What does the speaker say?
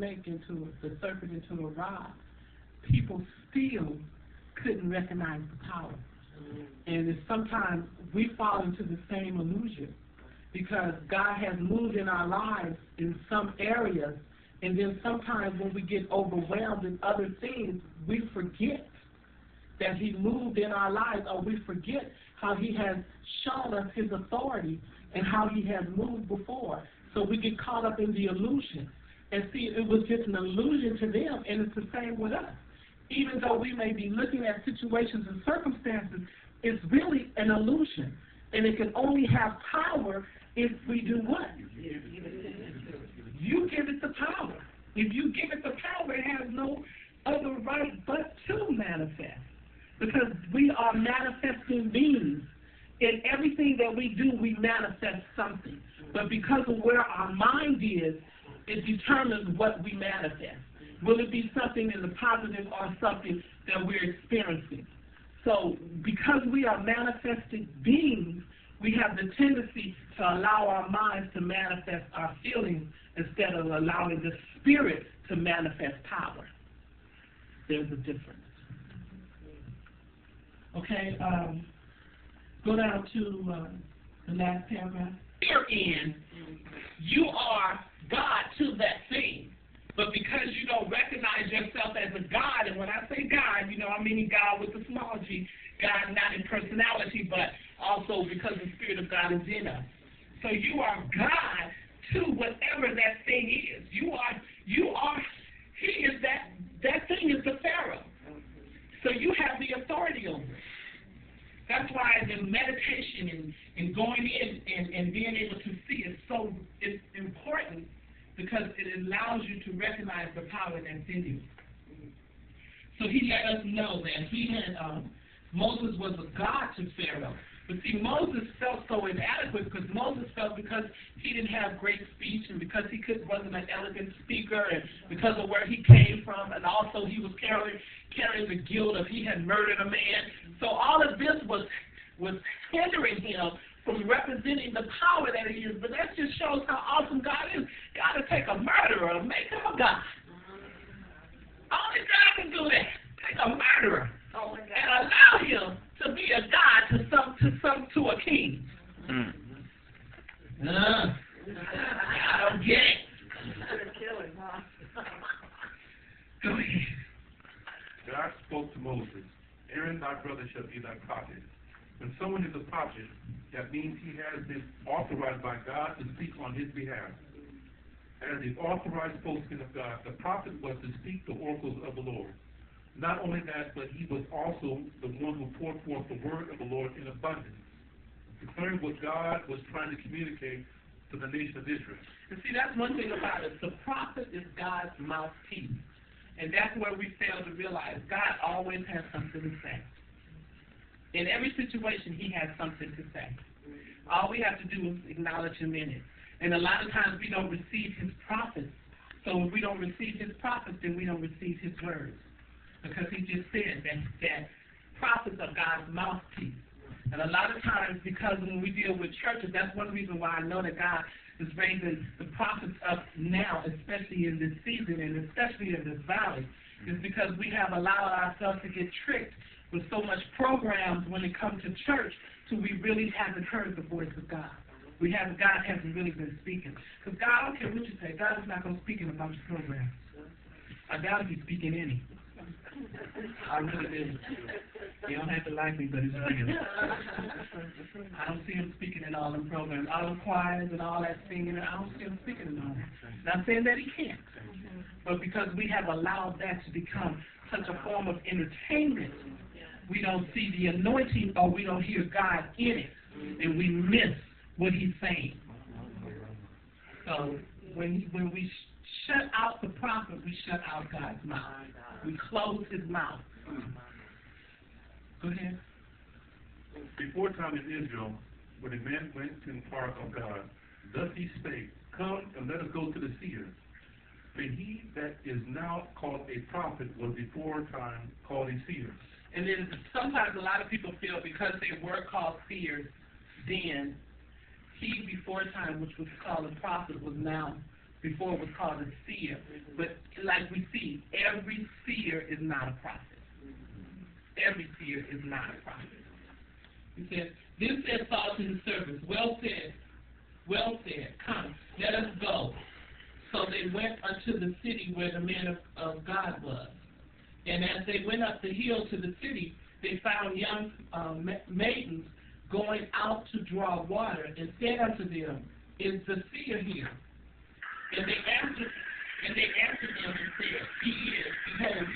the serpent into a rod, people still couldn't recognize the power. And sometimes we fall into the same illusion because God has moved in our lives in some areas, and then sometimes when we get overwhelmed in other things, we forget that He moved in our lives, or we forget how He has shown us His authority and how He has moved before. So we get caught up in the illusion. And see, it was just an illusion to them, and it's the same with us. Even though we may be looking at situations and circumstances, it's really an illusion. And it can only have power if we do what? You give it the power. If you give it the power, it has no other right but to manifest. Because we are manifesting beings. In everything that we do, we manifest something. But because of where our mind is, it determines what we manifest. Will it be something in the positive or something that we're experiencing? So because we are manifesting beings, we have the tendency to allow our minds to manifest our feelings instead of allowing the spirit to manifest power. There's a difference. Okay, go down to the last paragraph. Herein, you are God to that thing. But because you don't recognize yourself as a God, and when I say God, I mean God with a small g, God not in personality, but also because the Spirit of God is in us. So you are God to whatever that thing is. He is that thing is the Pharaoh. So you have the authority over it. That's why the meditation and going in and being able to see it's important, because it allows you to recognize the power that's in you. So He let us know that Moses was a God to Pharaoh. But see, Moses felt so inadequate because Moses felt because he didn't have great speech and because he wasn't an elegant speaker and because of where he came from, and also he was carrying the guilt of he had murdered a man. So all of this was hindering him from representing the power that He is. But that just shows how awesome God is. God will take a murderer and make him a God. Only God can do that. Take a murderer and allow him to be a God to a king. I don't get it. Go ahead. God spoke to Moses, Aaron thy brother shall be thy prophet. When someone is a prophet, that means he has been authorized by God to speak on his behalf. As the authorized spokesman of God, the prophet was to speak the oracles of the Lord. Not only that, but he was also the one who poured forth the word of the Lord in abundance, declaring what God was trying to communicate to the nation of Israel. And see, that's one thing about it. The prophet is God's mouthpiece. And that's where we fail to realize God always has something to say. In every situation, He has something to say. All we have to do is acknowledge Him in it. And a lot of times we don't receive His prophets. So if we don't receive His prophets, then we don't receive His words. Because He just said that prophets are God's mouthpiece. And a lot of times, because when we deal with churches, that's one reason why I know that God is raising the prophets up now, especially in this season and especially in this valley, is because we have allowed ourselves to get tricked with so much programs when it comes to church, so we really haven't heard the voice of God. God hasn't really been speaking. Because God, I don't care what you say, God is not going to speak in a bunch of programs. I doubt He's speaking any. I really do. You don't have to like me, but it's real. I don't see Him speaking in all them programs, all them choirs and all that singing. I don't see Him speaking in all that. Not saying that He can't, but because we have allowed that to become such a form of entertainment, we don't see the anointing, or we don't hear God in it, and we miss what He's saying. So when we shut out the prophet, we shut out God's mouth. We close His mouth. Go ahead. Before time in Israel, when a man went to inquire of God, thus he spake, come and let us go to the seers. But he that is now called a prophet was before time called a seer. And then sometimes a lot of people feel because they were called seers, then he before time, which was called a prophet, was now Before it was called a seer. But like we see, every seer is not a prophet. Every seer is not a prophet. He said, then said Saul to his servants, well said, come, let us go. So they went unto the city where the man of God was. And as they went up the hill to the city, they found young maidens going out to draw water, and said unto them, is the seer here? And they answered them and said, he is. Behold,